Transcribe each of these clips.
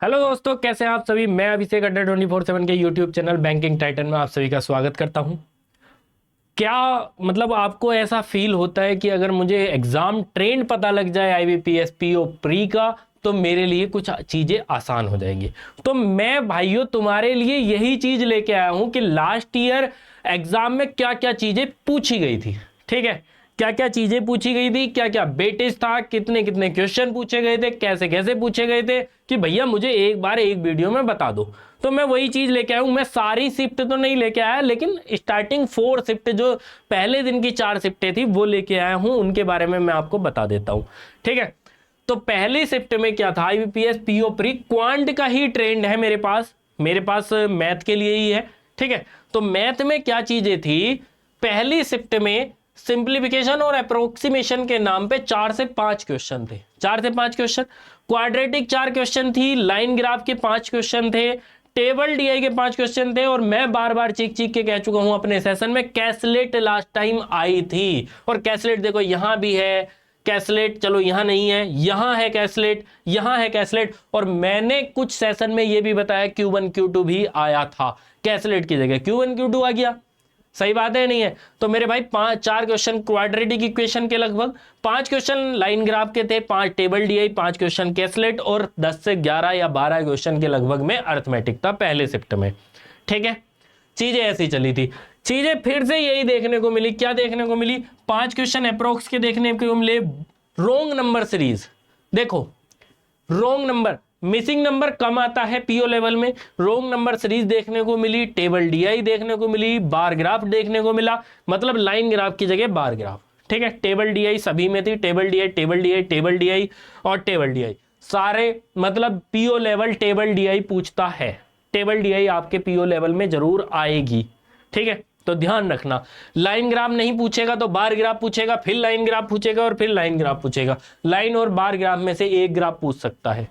Hello दोस्तों, कैसे हैं आप सभी। मैं अभिषेक अड्डा 24/7 के यूट्यूब चैनल बैंकिंग टाइटन में आप सभी का स्वागत करता हूं। क्या मतलब आपको ऐसा फील होता है कि अगर मुझे एग्जाम ट्रेंड पता लग जाए आईबीपीएस पीओ प्री का तो मेरे लिए कुछ चीज़ें आसान हो जाएंगी। तो मैं भाइयों तुम्हारे लिए यही चीज़ लेके आया हूं कि लास्ट ईयर एग्जाम में क्या क्या चीज़ें पूछी गई थी। ठीक है, क्या क्या चीजें पूछी गई थी, क्या क्या वेटेज था, कितने कितने क्वेश्चन पूछे गए थे, कैसे कैसे पूछे गए थे, कि भैया मुझे एक बार एक वीडियो में बता दो। तो मैं वही चीज लेके आया हूं। मैं सारी शिफ्ट तो नहीं लेके आया, लेकिन स्टार्टिंग 4 शिफ्ट जो पहले दिन की 4 शिफ्टें थी वो लेके आया हूं, उनके बारे में मैं आपको बता देता हूं। ठीक है, तो पहली शिफ्ट में क्या था, आईबीपीएस पीओ प्री क्वांट का ही ट्रेंड है मेरे पास मैथ के लिए ही है। ठीक है, तो मैथ में क्या चीजें थी, पहली शिफ्ट में सिंप्लीफिकेशन और अप्रोक्सीमेशन के नाम पे 4 से 5 क्वेश्चन थे। 4 से 5 क्वेश्चन, क्वाड्रेटिक 4 क्वेश्चन थी, लाइन ग्राफ के 5 क्वेश्चन थे, टेबल डीआई के 5 क्वेश्चन थे, और मैं बार बार चीख चीख के कह चुका हूं अपने सेशन में, कैसलेट लास्ट टाइम आई थी। और कैसलेट देखो यहां भी है, कैसलेट चलो यहां नहीं है, यहां है कैसलेट, यहां है कैसलेट। और मैंने कुछ सेशन में यह भी बताया Q1 Q2 भी आया था, कैसलेट की जगह Q1 Q2 आ गया। सही बात है नहीं है। तो मेरे भाई 4 क्वेश्चन क्वाड्रेटिक इक्वेशन के, लगभग 5 क्वेश्चन लाइन ग्राफ के थे, 5 टेबल डीआई, 5 क्वेश्चन कैसलेट, और 10 से 11 या 12 क्वेश्चन के लगभग में अर्थमेटिक था पहले शिफ्ट में। ठीक है, चीजें ऐसी चली थी। चीजें फिर से यही देखने को मिली, क्या देखने को मिली, 5 क्वेश्चन अप्रोक्स के देखने को मिले, रोंग नंबर सीरीज। देखो रोंग नंबर, मिसिंग नंबर कम आता है पीओ लेवल में, रोंग नंबर सीरीज देखने को मिली, टेबल डीआई देखने को मिली, बार ग्राफ देखने को मिला, मतलब लाइन ग्राफ की जगह बार ग्राफ। ठीक है, टेबल डीआई सभी में थी, table DI table DI table DI और टेबल डीआई सारे, मतलब पीओ लेवल टेबल डीआई पूछता है। टेबल डीआई आपके पीओ लेवल में जरूर आएगी। ठीक है, तो ध्यान रखना, लाइन ग्राफ नहीं पूछेगा तो बार ग्राफ पूछेगा, फिर लाइन ग्राफ पूछेगा, और फिर लाइन ग्राफ पूछेगा। लाइन और बार ग्राफ में से एक ग्राफ पूछ सकता है।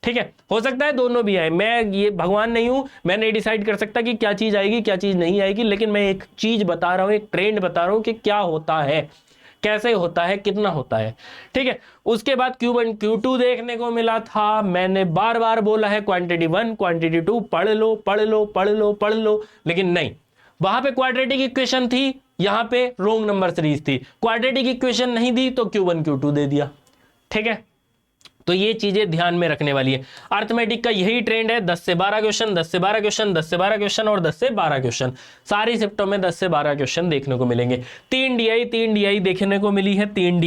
ठीक है, हो सकता है दोनों भी आए, मैं ये भगवान नहीं हूं, मैं नहीं डिसाइड कर सकता कि क्या चीज आएगी क्या चीज नहीं आएगी, लेकिन मैं एक चीज बता रहा हूं, एक ट्रेंड बता रहा हूं कि क्या होता है, कैसे होता है, कितना होता है। ठीक है, उसके बाद Q1 Q2 देखने को मिला था। मैंने बार बार बोला है क्वांटिटी 1 क्वांटिटी 2 पढ़ लो पढ़ लो पढ़ लो पढ़ लो, लेकिन नहीं, वहां पे क्वाड्रेटिक इक्वेशन थी, यहां पे रोंग नंबर सीरीज थी। क्वाड्रेटिक इक्वेशन नहीं दी तो Q1 Q2 दे दिया। ठीक है, तो ये चीजें ध्यान में रखने वाली है। अर्थमेटिक का यही ट्रेंड है, 10 से 12 क्वेश्चन, 10 से 12 क्वेश्चन, 10 से 12 क्वेश्चन और 10 से 12 क्वेश्चन। सारी शिफ्टों में 10 से 12 क्वेश्चन देखने को मिलेंगे। 3 डीआई देखने को मिली है, 3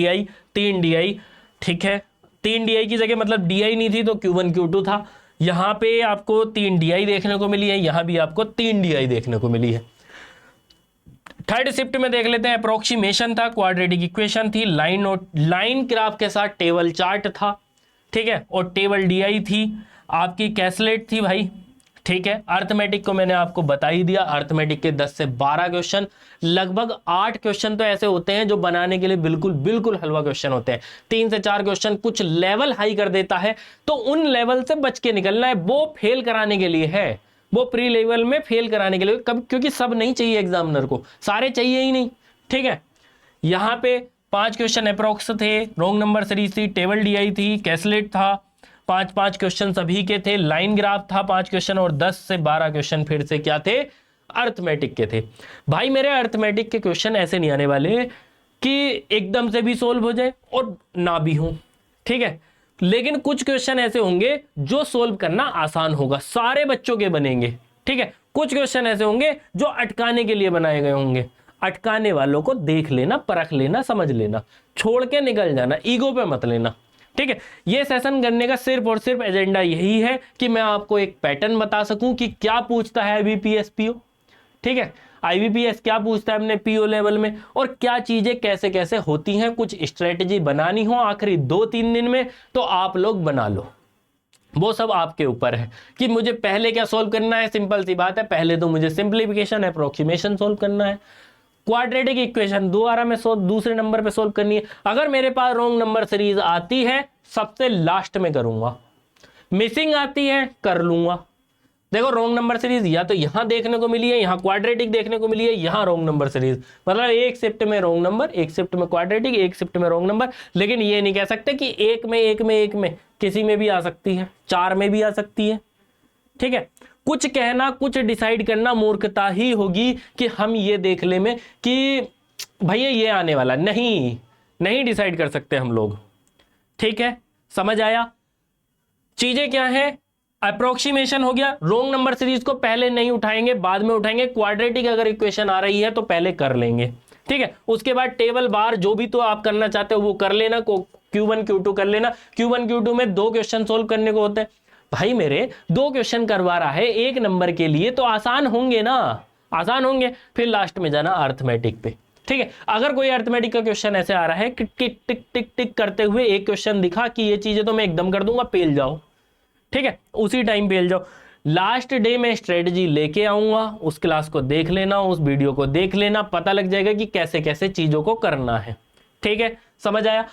डीआई। ठीक है, 3 डीआई की जगह, मतलब डीआई नहीं थी तो Q1 Q2 था, यहां पे आपको 3 डीआई देखने को मिली है, यहां भी आपको 3 डीआई देखने को मिली है। थर्ड शिफ्ट में देख लेते हैं, अप्रोक्सीमेशन था, क्वाड्रेटिक इक्वेशन थी, लाइन और लाइन ग्राफ के साथ टेबल चार्ट था। ठीक है, और टेबल डीआई थी, आपकी कैसलेट थी भाई। ठीक है, अर्थमेटिक को मैंने आपको बता ही दिया, अर्थमेटिक के 10 से 12 क्वेश्चन, लगभग 8 क्वेश्चन तो ऐसे होते हैं जो बनाने के लिए बिल्कुल बिल्कुल हलवा क्वेश्चन होते हैं। 3 से 4 क्वेश्चन कुछ लेवल हाई कर देता है, तो उन लेवल से बच के निकलना है, वो फेल कराने के लिए है, वो प्री लेवल में फेल कराने के लिए, कब, क्योंकि सब नहीं चाहिए एग्जामिनर को, सारे चाहिए ही नहीं। ठीक है, यहां पे 5 क्वेश्चन अप्रोक्स थे, रोंग नंबर सीरीज थी, टेबल डीआई थी, कैसलेट था, 5 क्वेश्चन सभी के थे, लाइन ग्राफ था 5 क्वेश्चन, और 10 से 12 क्वेश्चन फिर से क्या थे, अर्थमेटिक के थे। भाई मेरे अर्थमेटिक के क्वेश्चन ऐसे नहीं आने वाले कि एकदम से भी सोल्व हो जाए और ना भी हो। ठीक है, लेकिन कुछ क्वेश्चन ऐसे होंगे जो सोल्व करना आसान होगा, सारे बच्चों के बनेंगे। ठीक है, कुछ क्वेश्चन ऐसे होंगे जो अटकाने के लिए बनाए गए होंगे, अटकाने वालों को देख लेना, परख लेना, समझ लेना, छोड़ के निकल जाना, ईगो पे मत लेना। ठीक है, ये सेशन करने का सिर्फ और सिर्फ एजेंडा यही है कि मैं आपको एक पैटर्न बता सकूं कि क्या पूछता है आईबीपीएस पीओ। ठीक है, आईबीपीएस क्या पूछता है अपने पीओ लेवल में, और क्या चीजें कैसे कैसे होती हैं। कुछ स्ट्रेटेजी बनानी हो आखिरी 2-3 दिन में तो आप लोग बना लो, वो सब आपके ऊपर है कि मुझे पहले क्या सोल्व करना है। सिंपल सी बात है, पहले तो मुझे सिंप्लीफिकेशन अप्रोक्सीमेशन सोल्व करना है, क्वाड्रेटिक इक्वेशन दोबारा में दूसरे नंबर पे सोल्व करनी है। अगर मेरे पास रोंग नंबर सीरीज आती है सबसे लास्ट में करूंगा, मिसिंग आती है कर लूंगा, देखो रोंग नंबर सीरीज या तो यहां देखने को मिली है, यहां क्वाड्रेटिक देखने को मिली है, यहां रोंग नंबर सीरीज, मतलब एक शिफ्ट में रोंग नंबर, एक शिफ्ट में क्वाड्रेटिक, एक शिफ्ट में रोंग नंबर। लेकिन ये नहीं कह सकते कि एक में किसी में भी आ सकती है, 4 में भी आ सकती है। ठीक है, कुछ कहना कुछ डिसाइड करना मूर्खता ही होगी कि हम ये देख ले में कि भैया ये आने वाला, नहीं डिसाइड कर सकते हम लोग। ठीक है, समझ आया? चीजें क्या है, अप्रोक्सीमेशन हो गया, रोंग नंबर सीरीज को पहले नहीं उठाएंगे, बाद में उठाएंगे। क्वाड्रेटिक अगर इक्वेशन आ रही है तो पहले कर लेंगे। ठीक है, उसके बाद टेबल बार जो भी तो आप करना चाहते हो वो कर लेना, Q1 Q2 कर लेना। Q1 Q2 में 2 क्वेश्चन सोल्व करने को होते हैं। भाई मेरे 2 क्वेश्चन करवा रहा है 1 नंबर के लिए, तो आसान होंगे ना, आसान होंगे। फिर लास्ट में जाना अर्थमेटिक पे। ठीक है, अगर कोई अर्थमेटिक का क्वेश्चन ऐसे आ रहा है कि टिक टिक टिक टिक करते हुए एक क्वेश्चन दिखा कि ये चीजें तो मैं एकदम कर दूंगा, पेल जाओ। ठीक है, उसी टाइम पेल जाओ। लास्ट डे में स्ट्रेटजी लेके आऊंगा, उस क्लास को देख लेना, उस वीडियो को देख लेना, पता लग जाएगा कि कैसे कैसे चीजों को करना है। ठीक है, समझ आया?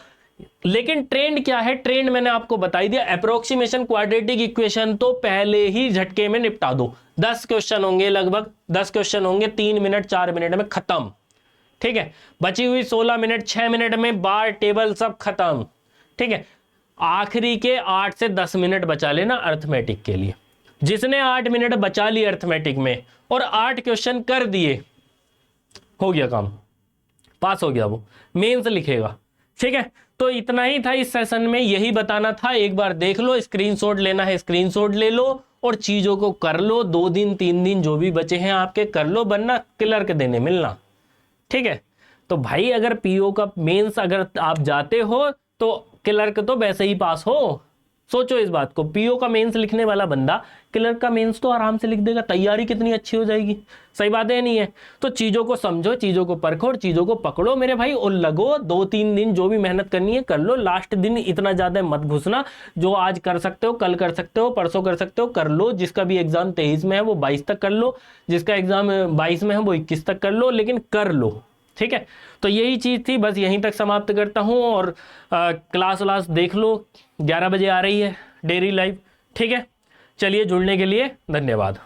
लेकिन ट्रेंड क्या है, ट्रेंड मैंने आपको बताई दिया। अप्रोक्सीमेशन क्वाड्रेटिक इक्वेशन तो पहले ही झटके में निपटा दो। 10 क्वेश्चन होंगे, लगभग 10 क्वेश्चन होंगे, 3 मिनट 4 मिनट में खत्म। ठीक है, बची हुई 16 मिनट 6 मिनट में बार टेबल सब खत्म। ठीक है, आखिरी के 8 से 10 मिनट बचा लेना अर्थमेटिक के लिए। जिसने 8 मिनट बचा लिए अर्थमेटिक में और 8 क्वेश्चन कर दिए, हो गया काम, पास हो गया, वो मेंस लिखेगा। ठीक है, तो इतना ही था इस सेशन में, यही बताना था। एक बार देख लो, स्क्रीनशॉट लेना है स्क्रीनशॉट ले लो और चीजों को कर लो। 2 दिन 3 दिन जो भी बचे हैं आपके कर लो, वरना क्लर्क देने मिलना। ठीक है, तो भाई अगर पीओ का मेंस अगर आप जाते हो तो क्लर्क तो वैसे ही पास हो। सोचो इस बात को, पीओ का मेंस लिखने वाला बंदा क्लर्क का मेंस तो आराम से लिख देगा। तैयारी कितनी अच्छी हो जाएगी। सही बात है नहीं है? तो चीजों को समझो, चीजों को परखो और चीजों को पकड़ो मेरे भाई, और लगो। 2-3 दिन जो भी मेहनत करनी है कर लो। लास्ट दिन इतना ज्यादा मत घुसना। जो आज कर सकते हो कल कर सकते हो, परसों कर सकते हो, कर लो। जिसका भी एग्जाम 23 में है वो 22 तक कर लो, जिसका एग्जाम 22 में है वो 21 तक कर लो, लेकिन कर लो। ठीक है, तो यही चीज़ थी, बस यहीं तक समाप्त करता हूँ। और क्लास व्लास देख लो, 11 बजे आ रही है डेली लाइव। ठीक है, चलिए, जुड़ने के लिए धन्यवाद।